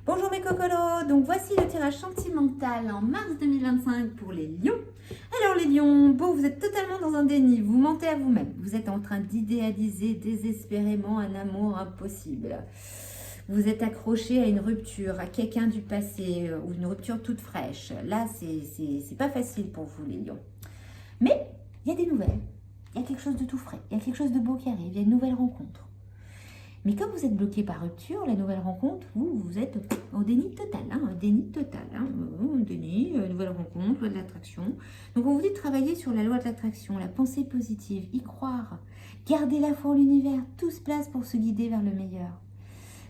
Bonjour mes cocolos, donc voici le tirage sentimental en mars 2025 pour les lions. Alors les lions, bon vous êtes totalement dans un déni, vous mentez à vous-même. Vous êtes en train d'idéaliser désespérément un amour impossible. Vous êtes accroché à une rupture, à quelqu'un du passé ou une rupture toute fraîche. Là c'est pas facile pour vous les lions. Mais il y a des nouvelles, il y a quelque chose de tout frais, il y a quelque chose de beau qui arrive, il y a une nouvelle rencontre. Mais comme vous êtes bloqué par rupture, la nouvelle rencontre, vous êtes en déni total, un déni total, déni, nouvelle rencontre, loi de l'attraction. Donc on vous dit de travailler sur la loi de l'attraction, la pensée positive, y croire, garder la foi en l'univers, tout se place pour se guider vers le meilleur.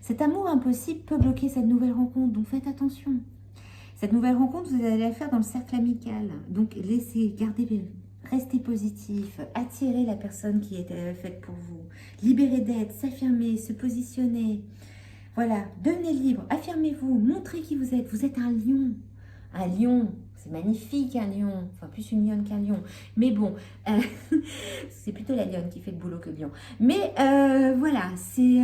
Cet amour impossible peut bloquer cette nouvelle rencontre, donc faites attention. Cette nouvelle rencontre, vous allez la faire dans le cercle amical, donc laissez, gardez, restez positif, attirez la personne qui est faite pour vous, libérez d'être, s'affirmer, se positionner. Voilà, devenez libre, affirmez-vous, montrez qui vous êtes un lion. Un lion, c'est magnifique un lion, enfin plus une lionne qu'un lion, mais bon, c'est plutôt la lionne qui fait le boulot que le lion. Mais voilà, c'est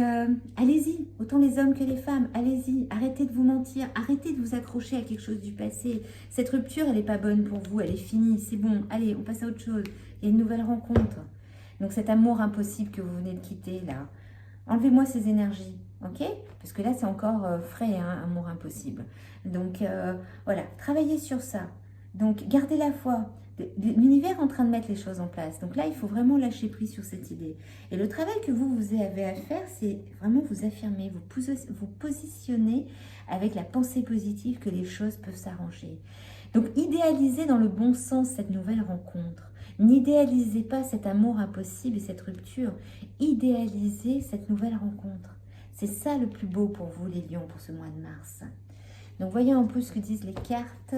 allez-y, autant les hommes que les femmes, allez-y, arrêtez de vous mentir, arrêtez de vous accrocher à quelque chose du passé. Cette rupture, elle n'est pas bonne pour vous, elle est finie, c'est bon, allez, on passe à autre chose, il y a une nouvelle rencontre. Donc cet amour impossible que vous venez de quitter là, enlevez-moi ces énergies, ok? Parce que là, c'est encore frais, hein, amour impossible. Donc, voilà, travaillez sur ça. Donc, gardez la foi. L'univers est en train de mettre les choses en place. Donc là, il faut vraiment lâcher prise sur cette idée. Et le travail que vous avez à faire, c'est vraiment vous affirmer, vous positionner avec la pensée positive que les choses peuvent s'arranger. Donc, idéalisez dans le bon sens cette nouvelle rencontre. N'idéalisez pas cet amour impossible et cette rupture. Idéalisez cette nouvelle rencontre. C'est ça le plus beau pour vous les lions pour ce mois de mars. Donc voyons un peu ce que disent les cartes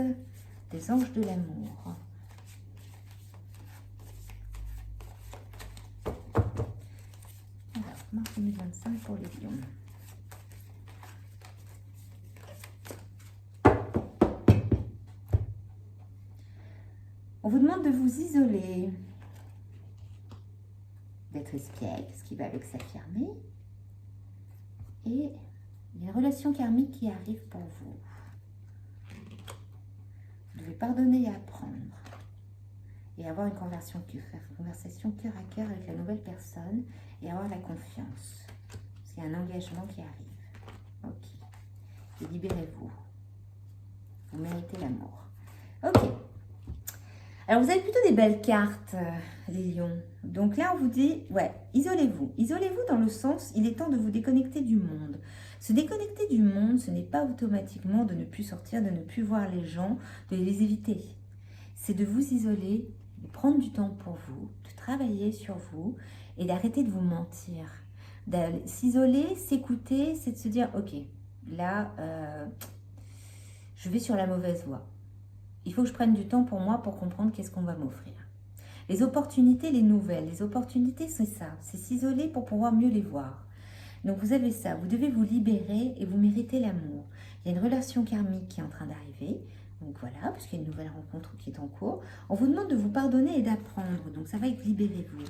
des anges de l'amour. Alors, mars 2025 pour les lions. On vous demande de vous isoler, d'être espiègle, ce qui va avec s'affirmer. Et il y a une relation karmique qui arrive pour vous. Vous devez pardonner et apprendre. Et avoir une conversation cœur à cœur avec la nouvelle personne et avoir la confiance. Parce qu'il y a un engagement qui arrive. Ok. Et libérez-vous. Vous méritez l'amour. Ok. Alors, vous avez plutôt des belles cartes, les lions. Donc là, on vous dit, ouais, isolez-vous. Isolez-vous dans le sens, il est temps de vous déconnecter du monde. Se déconnecter du monde, ce n'est pas automatiquement de ne plus sortir, de ne plus voir les gens, de les éviter. C'est de vous isoler, de prendre du temps pour vous, de travailler sur vous et d'arrêter de vous mentir. S'isoler, s'écouter, c'est de se dire, ok, là, je vais sur la mauvaise voie. Il faut que je prenne du temps pour moi pour comprendre qu'est-ce qu'on va m'offrir. Les opportunités, les nouvelles, les opportunités, c'est ça. C'est s'isoler pour pouvoir mieux les voir. Donc vous avez ça, vous devez vous libérer et vous méritez l'amour. Il y a une relation karmique qui est en train d'arriver. Donc voilà, puisqu'il y a une nouvelle rencontre qui est en cours. On vous demande de vous pardonner et d'apprendre. Donc ça va être libérez-vous.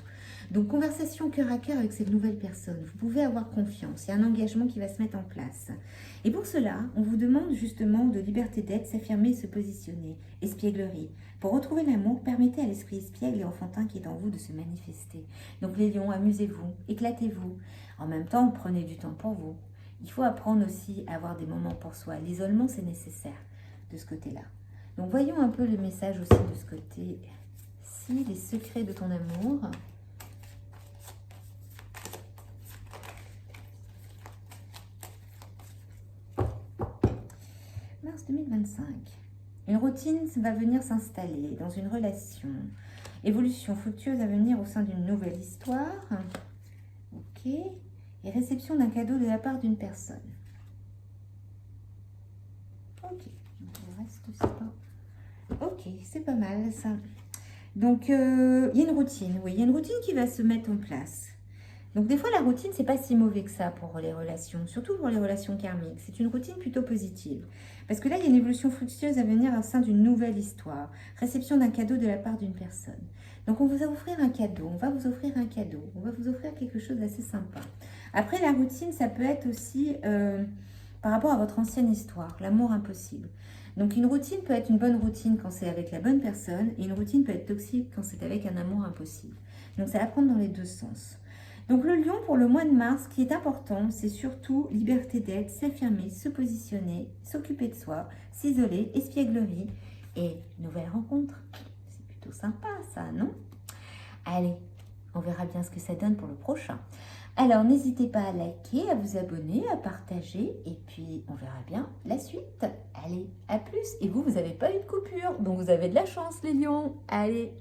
Donc conversation cœur à cœur avec cette nouvelle personne. Vous pouvez avoir confiance. Il y a un engagement qui va se mettre en place. Et pour cela, on vous demande justement de liberté d'être, s'affirmer et se positionner. Espièglerie. Pour retrouver l'amour, permettez à l'esprit espiègle et enfantin qui est en vous de se manifester. Donc les lions, amusez-vous, éclatez-vous. En même temps, prenez du temps pour vous. Il faut apprendre aussi à avoir des moments pour soi. L'isolement, c'est nécessaire de ce côté-là. Donc voyons un peu le message aussi de ce côté-ci, les secrets de ton amour. Mars 2025. Une routine va venir s'installer dans une relation. Évolution fructueuse à venir au sein d'une nouvelle histoire. Ok. Et réception d'un cadeau de la part d'une personne. Ok. Donc, le reste, c'est pas... Ok, c'est pas mal ça. Donc, il y a une routine. Oui, il y a une routine qui va se mettre en place. Donc, des fois, la routine, c'est pas si mauvais que ça pour les relations, surtout pour les relations karmiques. C'est une routine plutôt positive. Parce que là, il y a une évolution fructueuse à venir au sein d'une nouvelle histoire. Réception d'un cadeau de la part d'une personne. Donc, on vous va offrir un cadeau. On va vous offrir un cadeau. On va vous offrir quelque chose d'assez sympa. Après, la routine, ça peut être aussi par rapport à votre ancienne histoire, l'amour impossible. Donc une routine peut être une bonne routine quand c'est avec la bonne personne et une routine peut être toxique quand c'est avec un amour impossible. Donc ça va prendre dans les deux sens. Donc le lion pour le mois de mars, ce qui est important, c'est surtout liberté d'être, s'affirmer, se positionner, s'occuper de soi, s'isoler, espièglerie et nouvelles rencontres. C'est plutôt sympa ça, non? Allez, on verra bien ce que ça donne pour le prochain. Alors n'hésitez pas à liker, à vous abonner, à partager et puis on verra bien la suite. Allez, à plus. Et vous n'avez pas eu de coupure, donc vous avez de la chance les lions. Allez.